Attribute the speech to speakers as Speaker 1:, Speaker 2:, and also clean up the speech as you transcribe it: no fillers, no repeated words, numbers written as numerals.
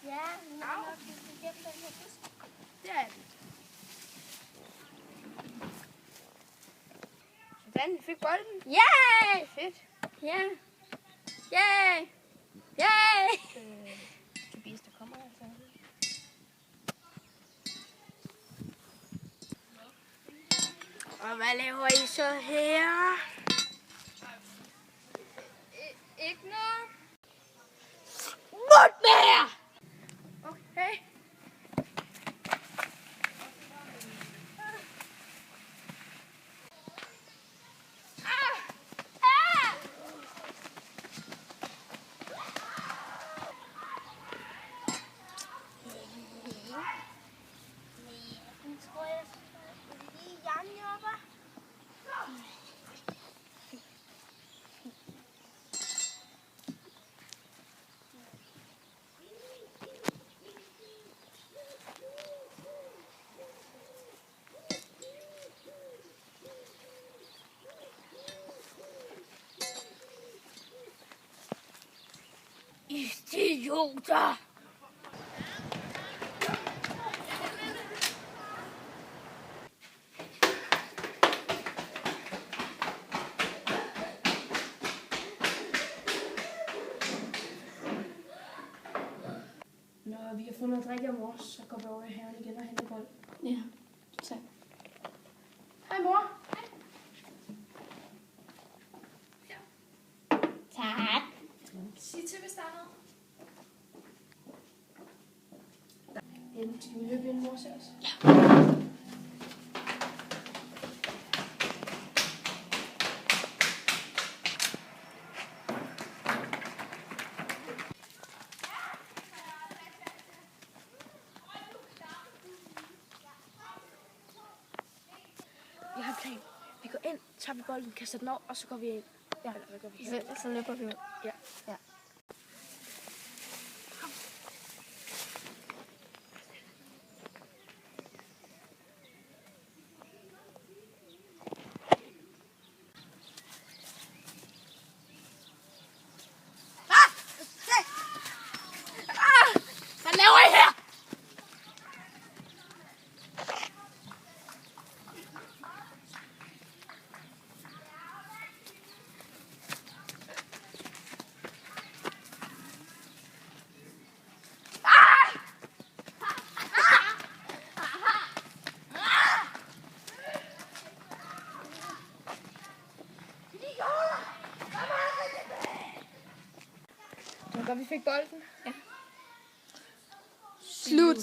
Speaker 1: Ja, men jeg er nok igennem den her busk.
Speaker 2: Det er den. Sådan, vi fik bolden.
Speaker 1: Yay!
Speaker 2: Fedt.
Speaker 1: Ja. Yay! Yay!
Speaker 2: Tobias, der kommer altså. Og hvad laver I så her?
Speaker 1: Ikke noget.
Speaker 2: Mut mere! Okay.
Speaker 1: Den tror jeg lige jernjobber.
Speaker 2: Idioter!
Speaker 3: Når vi har fundet noget drik om os, så går vi over i haven igen og henter bold.
Speaker 1: Ja, tak.
Speaker 3: Hej mor.
Speaker 1: Tak.
Speaker 3: Sig til, hvis der er noget. Skal vi løbe ind, mor ser os? Ja.
Speaker 2: Vi har en plan. Vi går ind, tager vi bolden, kaster den over, og så går vi ind. Ja, eller hvad gør vi?
Speaker 1: Så løber vi ud.
Speaker 2: Ja.
Speaker 1: Ja.
Speaker 2: Hvad laver I her? Det var godt, vi fik bolden.
Speaker 1: Slut.